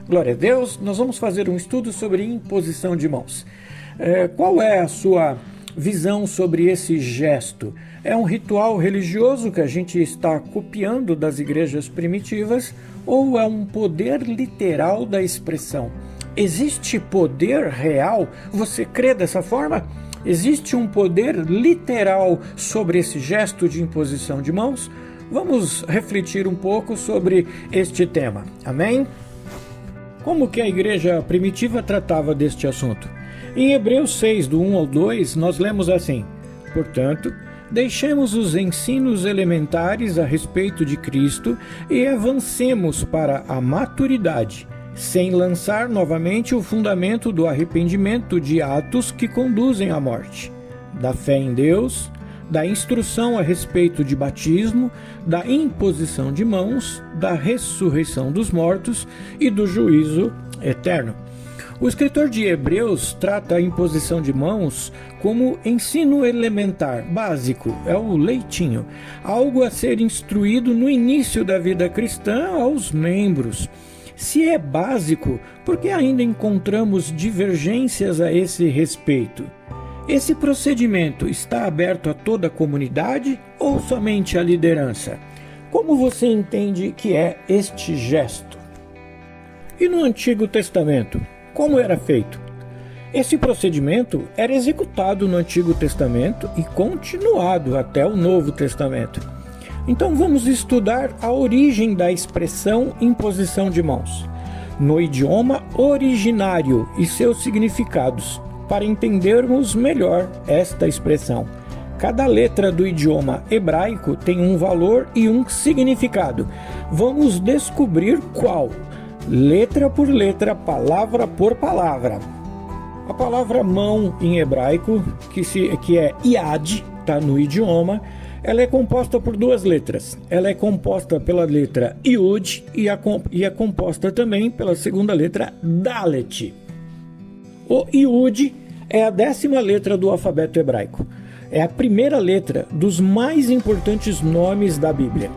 Glória a Deus, nós vamos fazer um estudo sobre imposição de mãos. Qual é a sua visão sobre esse gesto? É um ritual religioso que a gente está copiando das igrejas primitivas ou é um poder literal da expressão? Existe poder real? Você crê dessa forma? Existe um poder literal sobre esse gesto de imposição de mãos? Vamos refletir um pouco sobre este tema. Amém? Como que a igreja primitiva tratava deste assunto? Em Hebreus 6, do 1 ao 2, nós lemos assim: portanto, deixemos os ensinos elementares a respeito de Cristo e avancemos para a maturidade, sem lançar novamente o fundamento do arrependimento de atos que conduzem à morte, da fé em Deus, da instrução a respeito de batismo, da imposição de mãos, da ressurreição dos mortos e do juízo eterno. O escritor de Hebreus trata a imposição de mãos como ensino elementar, básico, é o leitinho, algo a ser instruído no início da vida cristã aos membros. Se é básico, por que ainda encontramos divergências a esse respeito? Esse procedimento está aberto a toda a comunidade ou somente à liderança? Como você entende que é este gesto? E no Antigo Testamento, como era feito? Esse procedimento era executado no Antigo Testamento e continuado até o Novo Testamento. Então vamos estudar a origem da expressão imposição de mãos, no idioma originário e seus significados, para entendermos melhor esta expressão. Cada letra do idioma hebraico tem um valor e um significado. Vamos descobrir qual, letra por letra, palavra por palavra. A palavra mão em hebraico, que é iad, está no idioma, ela é composta por duas letras. Ela é composta pela letra Yud e é composta também pela segunda letra Dalet. O Yud é a 10ª letra do alfabeto hebraico. É a primeira letra dos mais importantes nomes da Bíblia.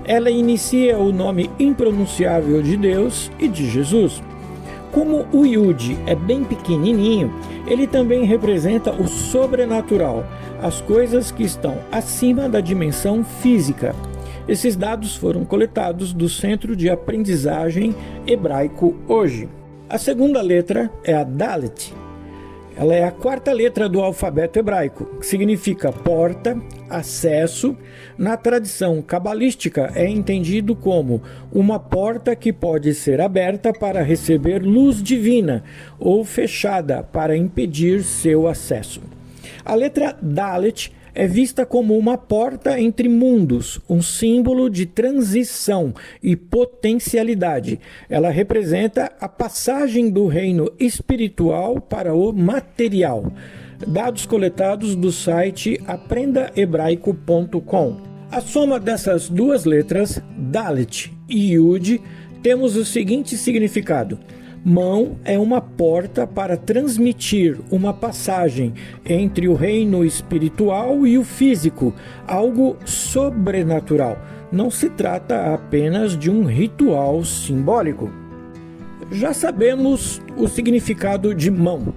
Ela inicia o nome impronunciável de Deus e de Jesus. Como o Yud é bem pequenininho, ele também representa o sobrenatural, as coisas que estão acima da dimensão física. Esses dados foram coletados do Centro de Aprendizagem Hebraico hoje. A segunda letra é a Dalet. Ela é a 4ª letra do alfabeto hebraico, que significa porta, acesso. Na tradição cabalística é entendido como uma porta que pode ser aberta para receber luz divina ou fechada para impedir seu acesso. A letra Dalet é vista como uma porta entre mundos, um símbolo de transição e potencialidade. Ela representa a passagem do reino espiritual para o material. Dados coletados do site aprendahebraico.com. A soma dessas duas letras, Dalet e Yud, temos o seguinte significado: mão é uma porta para transmitir uma passagem entre o reino espiritual e o físico, algo sobrenatural. Não se trata apenas de um ritual simbólico. Já sabemos o significado de mão,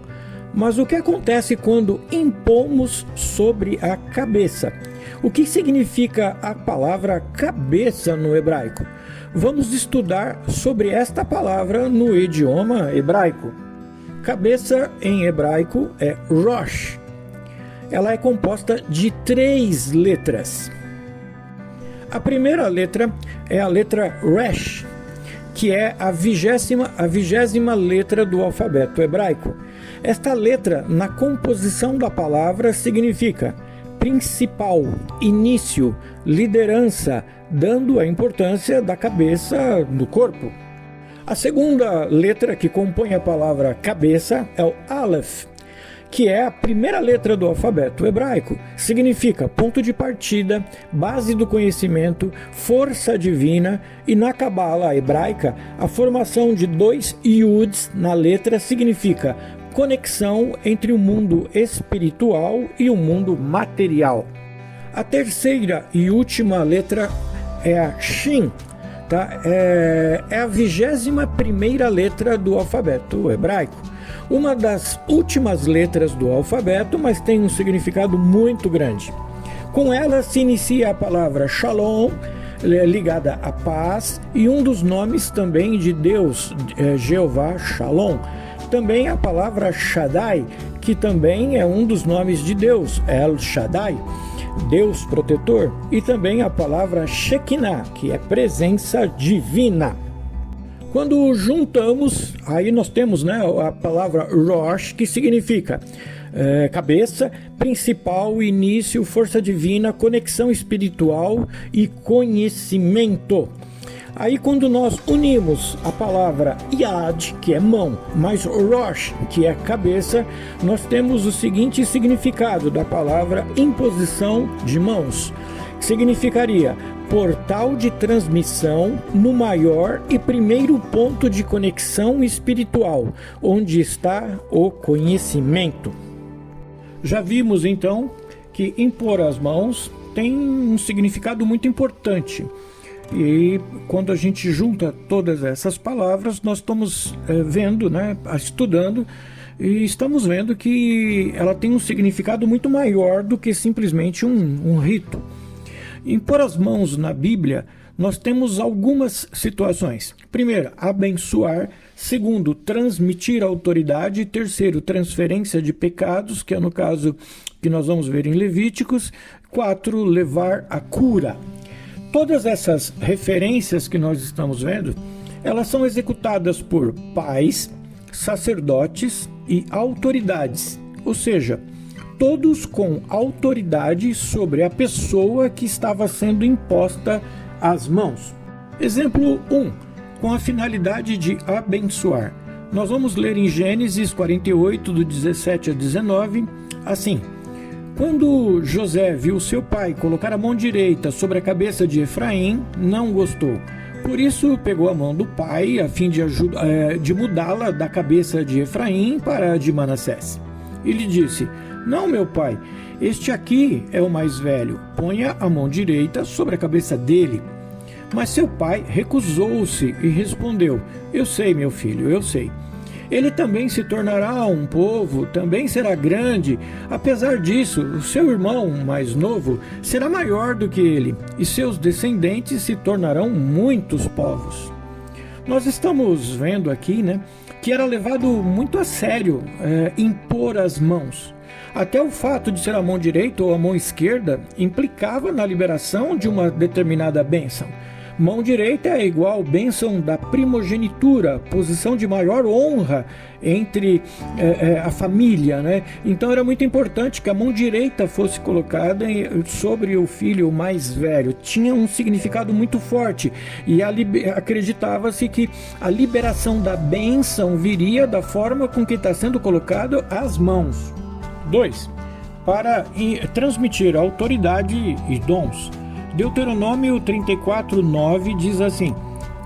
mas o que acontece quando impomos sobre a cabeça? O que significa a palavra cabeça no hebraico? Vamos estudar sobre esta palavra no idioma hebraico. Cabeça em hebraico é Rosh. Ela é composta de 3 letras. A primeira letra é a letra Resh, que é a 20ª letra do alfabeto hebraico. Esta letra, na composição da palavra, significa principal, início, liderança, dando a importância da cabeça do corpo. A segunda letra que compõe a palavra cabeça é o Aleph, que é a primeira letra do alfabeto hebraico. Significa ponto de partida, base do conhecimento, força divina, e na cabala hebraica, a formação de 2 Yuds na letra significa conexão entre o mundo espiritual e o mundo material. A terceira e última letra é a Shin, tá? É a 21ª letra do alfabeto hebraico. Uma das últimas letras do alfabeto, mas tem um significado muito grande. Com ela se inicia a palavra Shalom, ligada à paz, e um dos nomes também de Deus, Jeová Shalom. Também a palavra Shaddai, que também é um dos nomes de Deus, El Shaddai, Deus protetor. E também a palavra Shekinah, que é presença divina. Quando juntamos, aí nós temos, né, a palavra Rosh, que significa cabeça, principal, início, força divina, conexão espiritual e conhecimento. Aí quando nós unimos a palavra Yad, que é mão, mais Rosh, que é cabeça, nós temos o seguinte significado da palavra imposição de mãos, que significaria portal de transmissão no maior e primeiro ponto de conexão espiritual, onde está o conhecimento. Já vimos então que impor as mãos tem um significado muito importante. E quando a gente junta todas essas palavras, nós estamos vendo, né, estudando, e estamos vendo que ela tem um significado muito maior do que simplesmente um rito. Impor as mãos na Bíblia, nós temos algumas situações. Primeiro, abençoar. Segundo, transmitir autoridade. Terceiro, transferência de pecados, que é no caso que nós vamos ver em Levíticos. 4, levar a cura. Todas essas referências que nós estamos vendo, elas são executadas por pais, sacerdotes e autoridades, ou seja, todos com autoridade sobre a pessoa que estava sendo imposta as mãos. Exemplo 1, com a finalidade de abençoar. Nós vamos ler em Gênesis 48, do 17 a 19, assim: quando José viu seu pai colocar a mão direita sobre a cabeça de Efraim, não gostou. Por isso pegou a mão do pai a fim de mudá-la da cabeça de Efraim para a de Manassés. E lhe disse: não, meu pai, este aqui é o mais velho, ponha a mão direita sobre a cabeça dele. Mas seu pai recusou-se e respondeu: eu sei, meu filho, eu sei. Ele também se tornará um povo, também será grande. Apesar disso, o seu irmão mais novo será maior do que ele, e seus descendentes se tornarão muitos povos. Nós estamos vendo aqui, né, que era levado muito a sério impor as mãos. Até o fato de ser a mão direita ou a mão esquerda implicava na liberação de uma determinada bênção. Mão direita é igual bênção da primogenitura, posição de maior honra entre a família, né? Então era muito importante que a mão direita fosse colocada sobre o filho mais velho. Tinha um significado muito forte e acreditava-se que a liberação da bênção viria da forma com que está sendo colocado as mãos. 2. Para transmitir autoridade e dons. Deuteronômio 34:9 diz assim: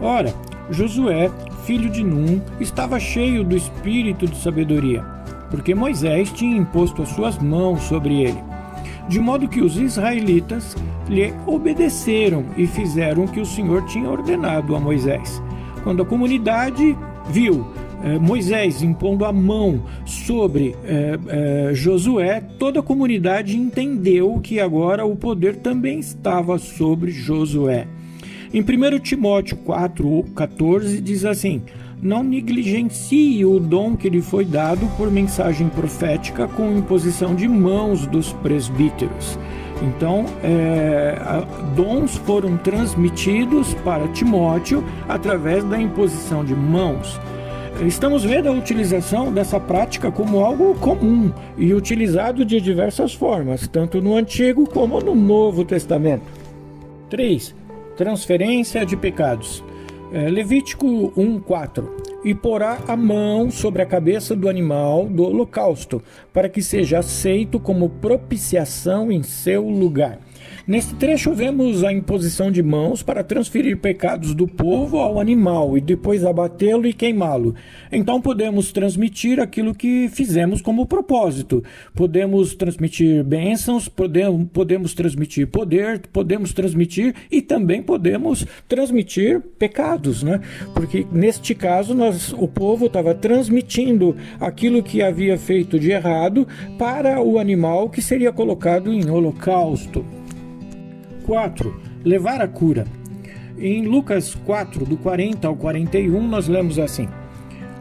ora, Josué, filho de Num, estava cheio do espírito de sabedoria, porque Moisés tinha imposto as suas mãos sobre ele. De modo que os israelitas lhe obedeceram e fizeram o que o Senhor tinha ordenado a Moisés. Quando a comunidade viu Moisés impondo a mão sobre Josué, toda a comunidade entendeu que agora o poder também estava sobre Josué. Em 1 Timóteo 4:14 diz assim: não negligencie o dom que lhe foi dado por mensagem profética com imposição de mãos dos presbíteros. Então, dons foram transmitidos para Timóteo através da imposição de mãos. Estamos vendo a utilização dessa prática como algo comum e utilizado de diversas formas, tanto no Antigo como no Novo Testamento. 3. Transferência de pecados. Levítico 1:4. E porá a mão sobre a cabeça do animal do holocausto, para que seja aceito como propiciação em seu lugar. Neste trecho vemos a imposição de mãos para transferir pecados do povo ao animal e depois abatê-lo e queimá-lo. Então podemos transmitir aquilo que fizemos como propósito. Podemos transmitir bênçãos, podemos transmitir poder, podemos transmitir e também podemos transmitir pecados, né? Porque neste caso o povo estava transmitindo aquilo que havia feito de errado para o animal que seria colocado em holocausto. 4. Levar a cura. Em Lucas 4, do 40 ao 41, nós lemos assim: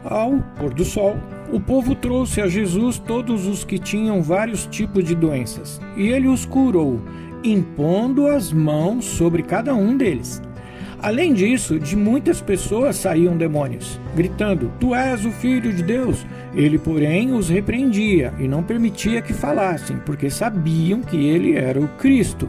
Ao pôr do sol, o povo trouxe a Jesus todos os que tinham vários tipos de doenças, e ele os curou, impondo as mãos sobre cada um deles. Além disso, de muitas pessoas saíam demônios, gritando: Tu és o Filho de Deus. Ele, porém, os repreendia e não permitia que falassem, porque sabiam que ele era o Cristo.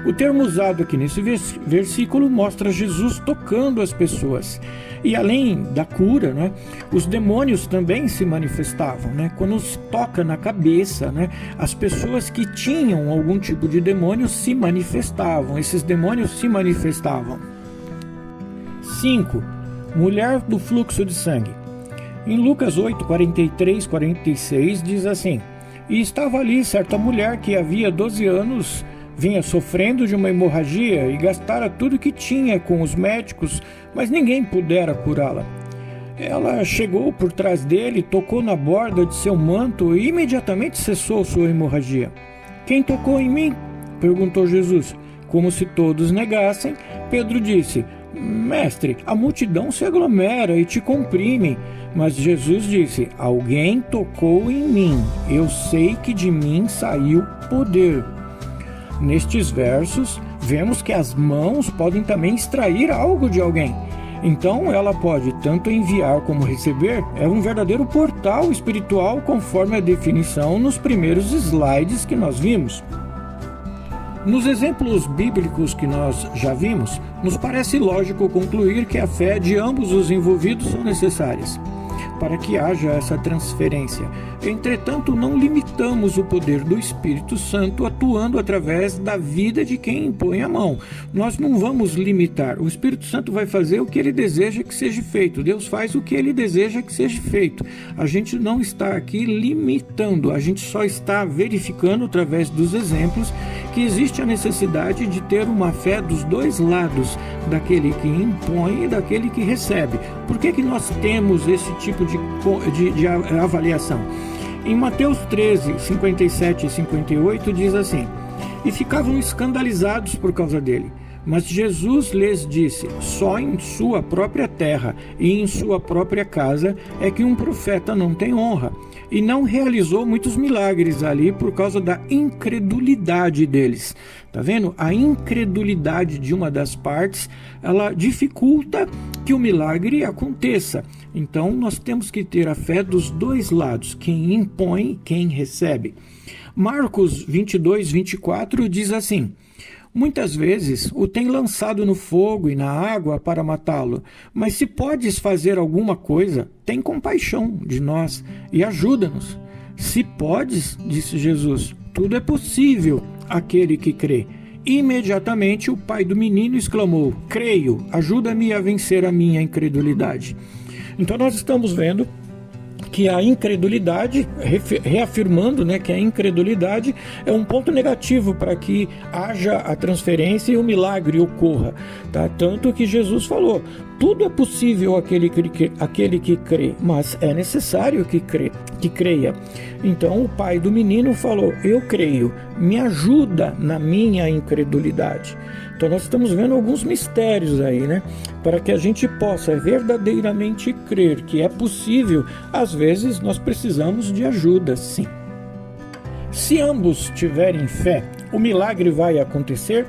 O termo usado aqui nesse versículo mostra Jesus tocando as pessoas. E além da cura, né, os demônios também se manifestavam. Né? Quando se toca na cabeça, né, as pessoas que tinham algum tipo de demônio se manifestavam. Esses demônios se manifestavam. 5. Mulher do fluxo de sangue. Em Lucas 8, 43, 46 diz assim: E estava ali certa mulher que havia 12 anos vinha sofrendo de uma hemorragia e gastara tudo que tinha com os médicos, mas ninguém pudera curá-la. Ela chegou por trás dele, tocou na borda de seu manto e imediatamente cessou sua hemorragia. Quem tocou em mim? Perguntou Jesus. Como se todos negassem, Pedro disse: Mestre, a multidão se aglomera e te comprime. Mas Jesus disse: Alguém tocou em mim. Eu sei que de mim saiu poder. Nestes versos, vemos que as mãos podem também extrair algo de alguém. Então, ela pode tanto enviar como receber. É um verdadeiro portal espiritual, conforme a definição nos primeiros slides que nós vimos. Nos exemplos bíblicos que nós já vimos, nos parece lógico concluir que a fé de ambos os envolvidos são necessárias para que haja essa transferência. Entretanto, não limitamos o poder do Espírito Santo atuando através da vida de quem impõe a mão. Nós não vamos limitar. O Espírito Santo vai fazer o que ele deseja que seja feito. Deus faz o que ele deseja que seja feito. A gente não está aqui limitando, a gente só está verificando através dos exemplos que existe a necessidade de ter uma fé dos dois lados, daquele que impõe e daquele que recebe. Por que nós temos esse tipo de avaliação? Em Mateus 13, 57 e 58 diz assim: E ficavam escandalizados por causa dele. Mas Jesus lhes disse: Só em sua própria terra e em sua própria casa é que um profeta não tem honra. E não realizou muitos milagres ali por causa da incredulidade deles. Tá vendo? A incredulidade de uma das partes, ela dificulta que o milagre aconteça. Então, nós temos que ter a fé dos dois lados, quem impõe, quem recebe. Marcos 22, 24 diz assim: Muitas vezes o tem lançado no fogo e na água para matá-lo, mas se podes fazer alguma coisa, tem compaixão de nós e ajuda-nos. Se podes, disse Jesus, tudo é possível àquele que crê. Imediatamente o pai do menino exclamou: Creio, ajuda-me a vencer a minha incredulidade. Então nós estamos vendo que a incredulidade, reafirmando, né, que a incredulidade é um ponto negativo para que haja a transferência e o milagre ocorra. Tá? Tanto que Jesus falou: tudo é possível àquele que crê, mas é necessário que creia. Então o pai do menino falou: eu creio, me ajuda na minha incredulidade. Então nós estamos vendo alguns mistérios aí, né? Para que a gente possa verdadeiramente crer que é possível, às vezes nós precisamos de ajuda, sim. Se ambos tiverem fé, o milagre vai acontecer?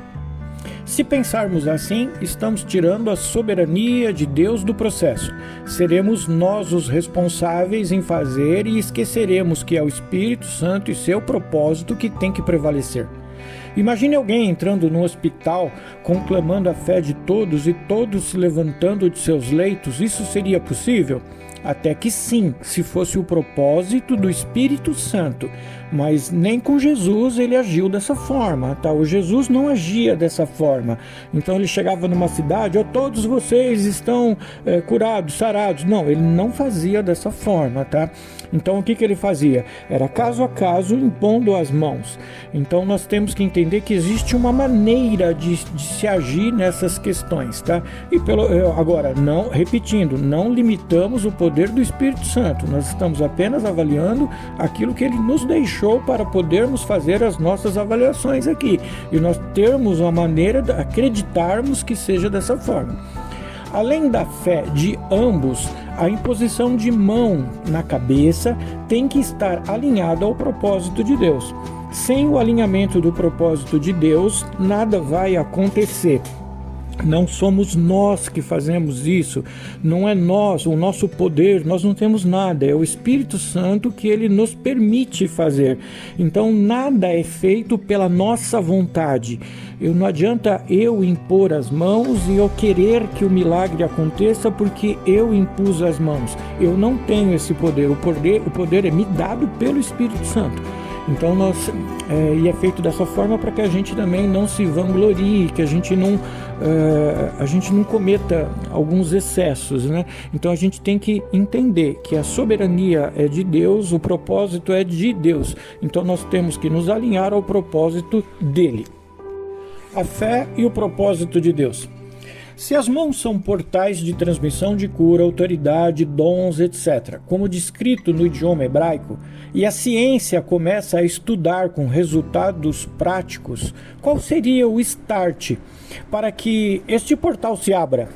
Se pensarmos assim, estamos tirando a soberania de Deus do processo. Seremos nós os responsáveis em fazer e esqueceremos que é o Espírito Santo e seu propósito que tem que prevalecer. Imagine alguém entrando no hospital, conclamando a fé de todos e todos se levantando de seus leitos. Isso seria possível? Até que sim, se fosse o propósito do Espírito Santo, mas nem com Jesus ele agiu dessa forma, tá? O Jesus não agia dessa forma. Então ele chegava numa cidade, todos vocês estão curados, sarados. Não, ele não fazia dessa forma, tá? Então o que ele fazia? Era caso a caso, impondo as mãos. Então nós temos que entender que existe uma maneira de se agir nessas questões, tá? E agora, não, repetindo, não limitamos o poder do Espírito Santo. Nós estamos apenas avaliando aquilo que ele nos deixou para podermos fazer as nossas avaliações aqui. E nós termos uma maneira de acreditarmos que seja dessa forma. Além da fé de ambos, a imposição de mão na cabeça tem que estar alinhada ao propósito de Deus. Sem o alinhamento do propósito de Deus, nada vai acontecer. Não somos nós que fazemos isso, não é nós, o nosso poder, nós não temos nada, é o Espírito Santo que ele nos permite fazer. Então nada é feito pela nossa vontade. Não adianta eu impor as mãos e eu querer que o milagre aconteça porque eu impus as mãos. Eu não tenho esse poder, o poder é me dado pelo Espírito Santo. Então e é feito dessa forma para que a gente também não se vanglorie, que a gente não cometa alguns excessos, né? Então a gente tem que entender que a soberania é de Deus, o propósito é de Deus. Então nós temos que nos alinhar ao propósito dele. A fé e o propósito de Deus. Se as mãos são portais de transmissão de cura, autoridade, dons, etc., como descrito no idioma hebraico, e a ciência começa a estudar com resultados práticos, qual seria o start para que este portal se abra?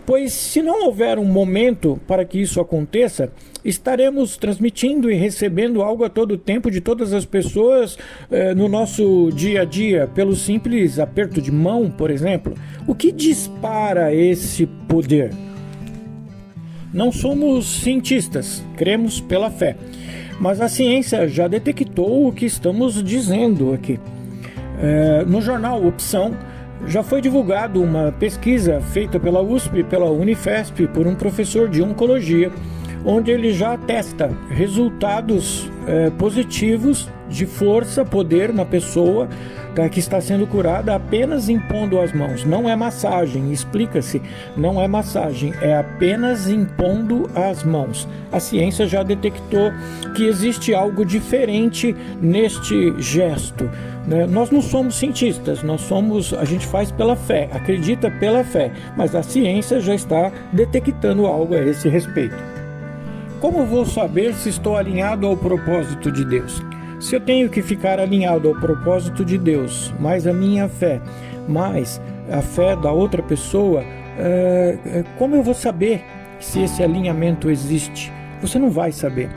Pois se não houver um momento para que isso aconteça, estaremos transmitindo e recebendo algo a todo tempo de todas as pessoas no nosso dia a dia, pelo simples aperto de mão, por exemplo. O que dispara esse poder? Não somos cientistas, cremos pela fé, mas a ciência já detectou o que estamos dizendo aqui. No jornal Opção, já foi divulgado uma pesquisa feita pela USP e pela Unifesp por um professor de oncologia, onde ele já atesta resultados positivos de força, poder na pessoa que está sendo curada apenas impondo as mãos. Não é massagem, explica-se, não é massagem, é apenas impondo as mãos. A ciência já detectou que existe algo diferente neste gesto. Nós não somos cientistas, a gente faz pela fé, acredita pela fé, mas a ciência já está detectando algo a esse respeito. Como vou saber se estou alinhado ao propósito de Deus? Se eu tenho que ficar alinhado ao propósito de Deus, mais a minha fé, mais a fé da outra pessoa, como eu vou saber se esse alinhamento existe? Você não vai saber.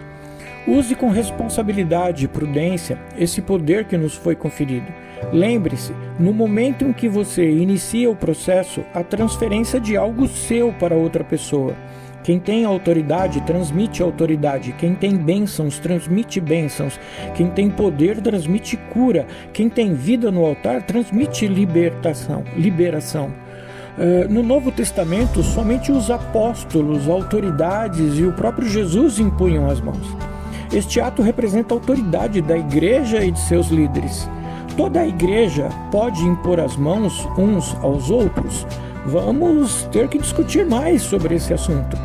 Use com responsabilidade e prudência esse poder que nos foi conferido. Lembre-se, no momento em que você inicia o processo, a transferência de algo seu para outra pessoa. Quem tem autoridade, transmite autoridade. Quem tem bênçãos, transmite bênçãos. Quem tem poder, transmite cura. Quem tem vida no altar, transmite liberação. No Novo Testamento, somente os apóstolos, autoridades e o próprio Jesus impunham as mãos. Este ato representa a autoridade da igreja e de seus líderes. Toda a igreja pode impor as mãos uns aos outros? Vamos ter que discutir mais sobre esse assunto.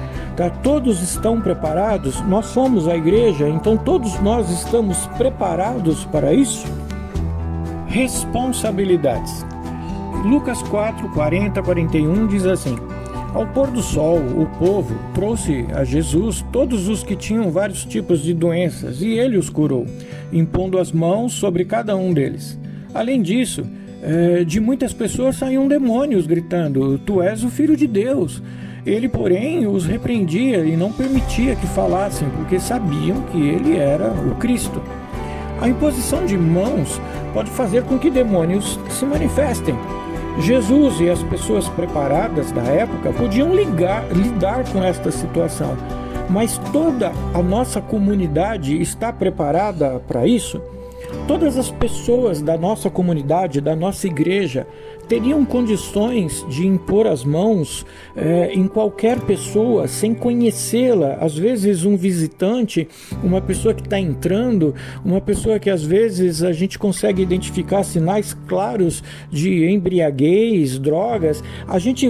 Todos estão preparados? Nós somos a igreja, então todos nós estamos preparados para isso? Responsabilidades. Lucas 4, 40, 41 diz assim: Ao pôr do sol, o povo trouxe a Jesus todos os que tinham vários tipos de doenças, e ele os curou, impondo as mãos sobre cada um deles. Além disso, de muitas pessoas saíam demônios gritando: Tu és o Filho de Deus. Ele, porém, os repreendia e não permitia que falassem, porque sabiam que ele era o Cristo. A imposição de mãos pode fazer com que demônios se manifestem. Jesus e as pessoas preparadas da época podiam lidar com esta situação, mas toda a nossa comunidade está preparada para isso? todas as pessoas da nossa comunidade, da nossa igreja, teriam condições de impor as mãos em qualquer pessoa sem conhecê-la. Às vezes um visitante, uma pessoa que está entrando, uma pessoa que às vezes a gente consegue identificar sinais claros de embriaguez, drogas, a gente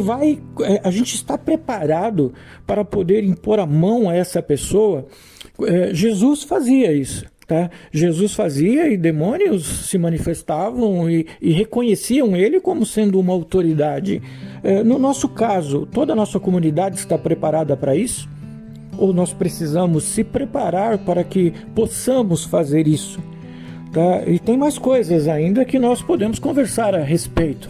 está preparado para poder impor a mão a essa pessoa. Jesus fazia isso. Tá? Jesus fazia e demônios se manifestavam e reconheciam ele como sendo uma autoridade. No nosso caso, toda a nossa comunidade está preparada para isso? Ou nós precisamos se preparar para que possamos fazer isso? Tá? E tem mais coisas ainda que nós podemos conversar a respeito.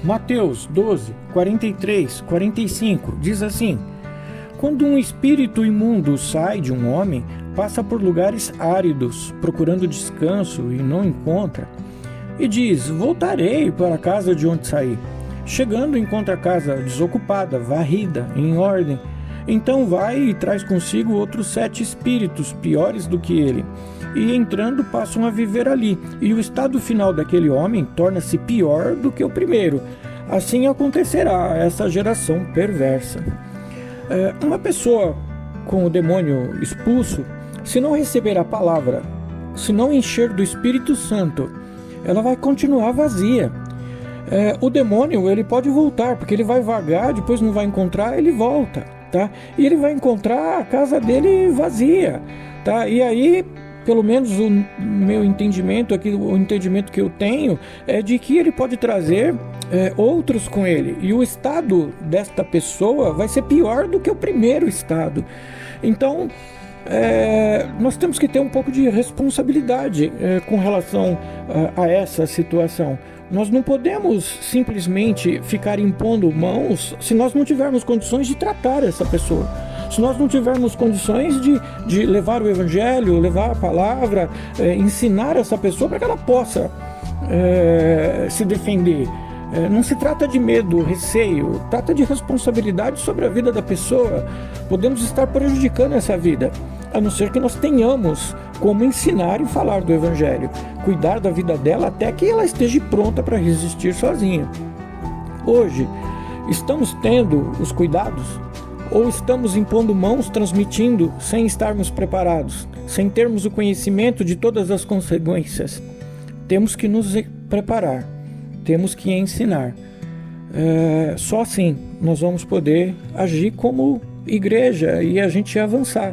Mateus 12, 43, 45 diz assim: quando um espírito imundo sai de um homem, passa por lugares áridos, procurando descanso e não encontra, e diz: voltarei para a casa de onde saí. Chegando, encontra a casa desocupada, varrida, em ordem. Então vai e traz consigo outros 7 espíritos piores do que ele, e entrando passam a viver ali, e o estado final daquele homem torna-se pior do que o primeiro. Assim acontecerá a essa geração perversa. Uma pessoa com o demônio expulso, se não receber a palavra, se não encher do Espírito Santo, ela vai continuar vazia. O demônio, ele pode voltar, porque ele vai vagar, depois não vai encontrar, ele volta, tá? E ele vai encontrar a casa dele vazia, tá? E aí, pelo menos o meu entendimento aqui, o entendimento que eu tenho, é de que ele pode trazer outros com ele, e o estado desta pessoa vai ser pior do que o primeiro estado. Então nós temos que ter um pouco de responsabilidade com relação a essa situação. Nós não podemos simplesmente ficar impondo mãos se nós não tivermos condições de tratar essa pessoa, se nós não tivermos condições de levar o evangelho, levar a palavra, ensinar essa pessoa para que ela possa se defender. Não se trata de medo, receio, trata de responsabilidade sobre a vida da pessoa. Podemos estar prejudicando essa vida, a não ser que nós tenhamos como ensinar e falar do Evangelho, cuidar da vida dela até que ela esteja pronta para resistir sozinha. Hoje, estamos tendo os cuidados? Ou estamos impondo mãos, transmitindo, sem estarmos preparados, sem termos o conhecimento de todas as consequências? Temos que nos preparar. Temos que ensinar. Só assim nós vamos poder agir como igreja e a gente avançar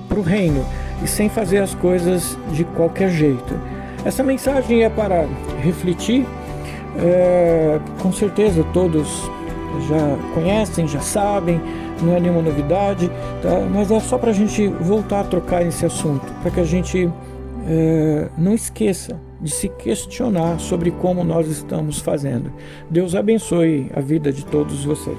para o reino e sem fazer as coisas de qualquer jeito. Essa mensagem é para refletir. Com certeza todos já conhecem, já sabem, não é nenhuma novidade, tá? Mas é só para a gente voltar a trocar esse assunto, para que a gente não esqueça de se questionar sobre como nós estamos fazendo. Deus abençoe a vida de todos vocês.